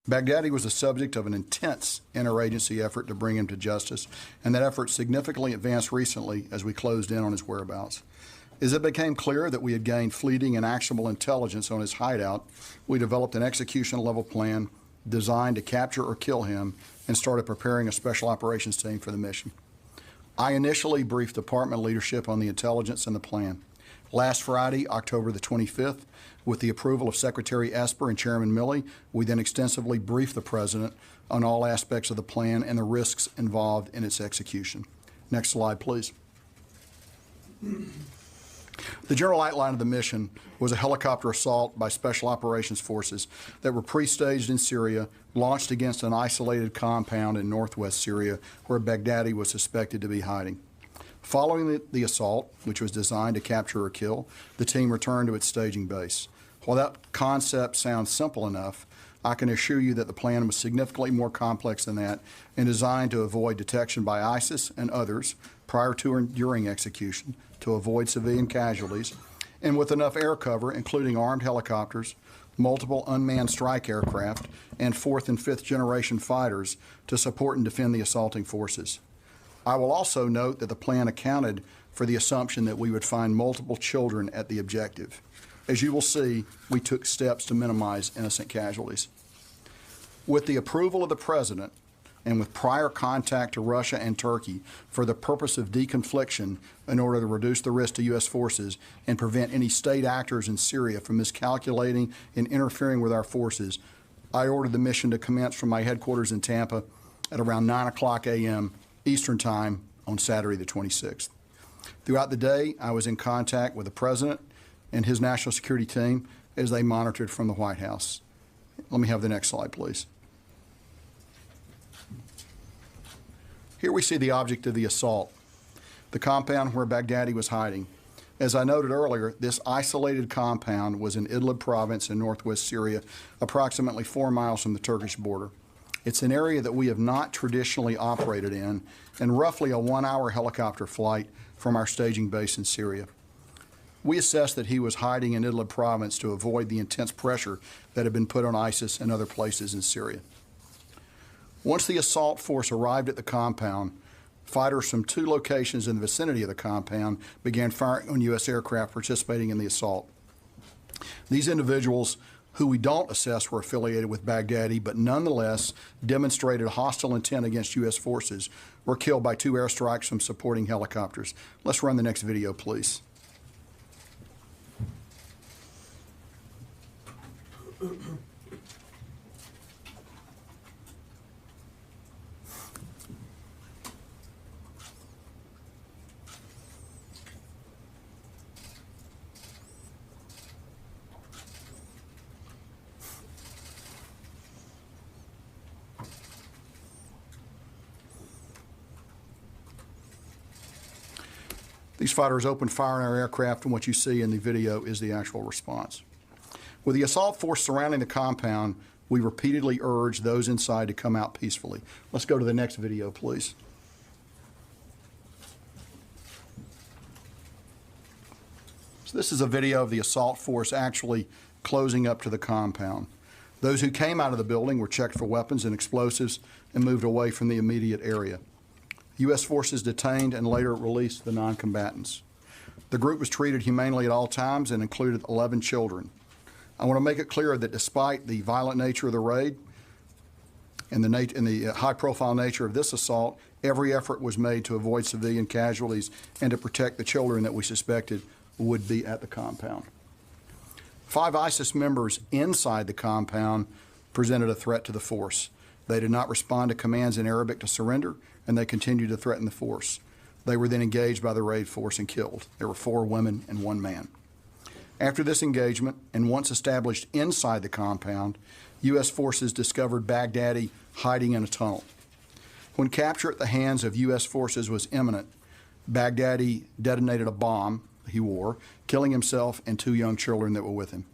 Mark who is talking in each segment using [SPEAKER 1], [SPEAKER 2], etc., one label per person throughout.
[SPEAKER 1] Baghdadi was the subject of an intense interagency effort to bring him to justice, and that effort significantly advanced recently as we closed in on his whereabouts. As it became clear that we had gained fleeting and actionable intelligence on his hideout, we developed an execution-level plan designed to capture or kill him and started preparing a special operations team for the mission. I initially briefed department leadership on the intelligence and the plan. Last Friday, October the 25th, with the approval of Secretary Esper and Chairman Milley, we then extensively briefed the President on all aspects of the plan and the risks involved in its execution. Next slide, please. The general outline of the mission was a helicopter assault by Special Operations Forces that were pre-staged in Syria, launched against an isolated compound in northwest Syria where Baghdadi was suspected to be hiding. Following the assault, which was designed to capture or kill, the team returned to its staging base. While that concept sounds simple enough, I can assure you that the plan was significantly more complex than that and designed to avoid detection by ISIS and others prior to and during execution, to avoid civilian casualties, and with enough air cover, including armed helicopters, multiple unmanned strike aircraft, and fourth and fifth generation fighters to support and defend the assaulting forces. I will also note that the plan accounted for the assumption that we would find multiple children at the objective. As you will see, we took steps to minimize innocent casualties. With the approval of the President, and with prior contact to Russia and Turkey for the purpose of deconfliction in order to reduce the risk to U.S. forces and prevent any state actors in Syria from miscalculating and interfering with our forces, I ordered the mission to commence from my headquarters in Tampa at around 9 o'clock a.m. Eastern Time on Saturday the 26th. Throughout the day, I was in contact with the President and his national security team as they monitored from the White House. Let me have the next slide, please. Here we see the object of the assault, the compound where Baghdadi was hiding. As I noted earlier, this isolated compound was in Idlib province in northwest Syria, approximately 4 miles from the Turkish border. It's an area that we have not traditionally operated in, and roughly a 1-hour helicopter flight from our staging base in Syria. We assessed that he was hiding in Idlib province to avoid the intense pressure that had been put on ISIS and other places in Syria. Once the assault force arrived at the compound, fighters from 2 locations in the vicinity of the compound began firing on U.S. aircraft participating in the assault. These individuals, who we don't assess were affiliated with Baghdadi, but nonetheless demonstrated hostile intent against U.S. forces, were killed by 2 airstrikes from supporting helicopters. Let's run the next video, please. These fighters opened fire on our aircraft, and what you see in the video is the actual response. With the assault force surrounding the compound, we repeatedly urged those inside to come out peacefully. Let's go to the next video, please. So this is a video of the assault force actually closing up to the compound. Those who came out of the building were checked for weapons and explosives and moved away from the immediate area. U.S. forces detained and later released the non-combatants. The group was treated humanely at all times and included 11 children. I want to make it clear that despite the violent nature of the raid and the high-profile nature of this assault, every effort was made to avoid civilian casualties and to protect the children that we suspected would be at the compound. 5 ISIS members inside the compound presented a threat to the force. They did not respond to commands in Arabic to surrender, and they continued to threaten the force. They were then engaged by the raid force and killed. There were 4 women and 1 man. After this engagement, and once established inside the compound, U.S. forces discovered Baghdadi hiding in a tunnel. When capture at the hands of U.S. forces was imminent, Baghdadi detonated a bomb he wore, killing himself and 2 young children that were with him.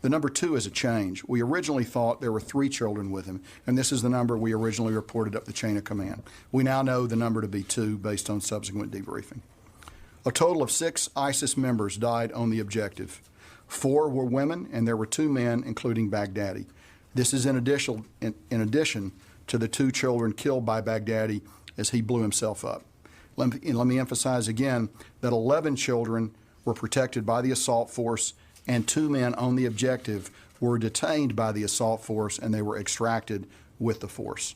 [SPEAKER 1] The number 2 is a change. We originally thought there were 3 children with him, and this is the number we originally reported up the chain of command. We now know the number to be 2 based on subsequent debriefing. A total of 6 ISIS members died on the objective. 4 were women, and there were 2 men, including Baghdadi. This is in addition to the 2 children killed by Baghdadi as he blew himself up. Let me emphasize again that 11 children were protected by the assault force, and 2 men on the objective were detained by the assault force, and they were extracted with the force.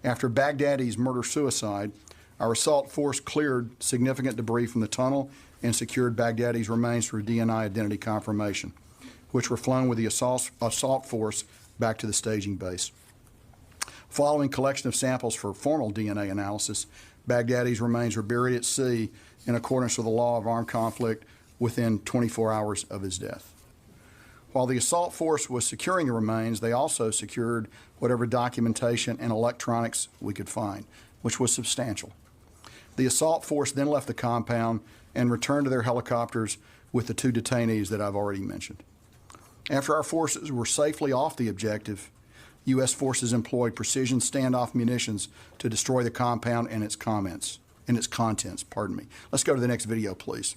[SPEAKER 1] After Baghdadi's murder-suicide, our assault force cleared significant debris from the tunnel and secured Baghdadi's remains through DNA identity confirmation, which were flown with the assault force back to the staging base. Following collection of samples for formal DNA analysis, Baghdadi's remains were buried at sea in accordance with the law of armed conflict within 24 hours of his death. While the assault force was securing the remains, they also secured whatever documentation and electronics we could find, which was substantial. The assault force then left the compound and returned to their helicopters with the 2 detainees that I've already mentioned. After our forces were safely off the objective, U.S. forces employed precision standoff munitions to destroy the compound and its contents. Let's go to the next video, please.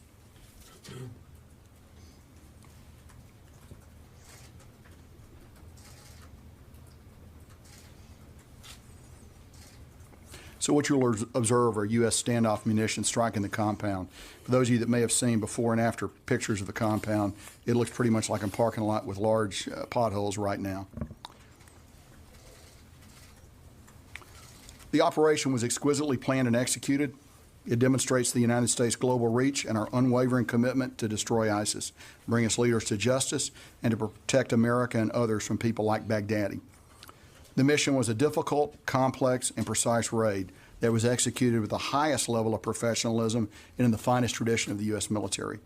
[SPEAKER 1] So what you'll observe are U.S. standoff munitions striking the compound. For those of you that may have seen before and after pictures of the compound, it looks pretty much like a parking lot with large potholes right now. The operation was exquisitely planned and executed. It demonstrates the United States' global reach and our unwavering commitment to destroy ISIS, bring its leaders to justice, and to protect America and others from people like Baghdadi. The mission was a difficult, complex, and precise raid that was executed with the highest level of professionalism and in the finest tradition of the U.S. military.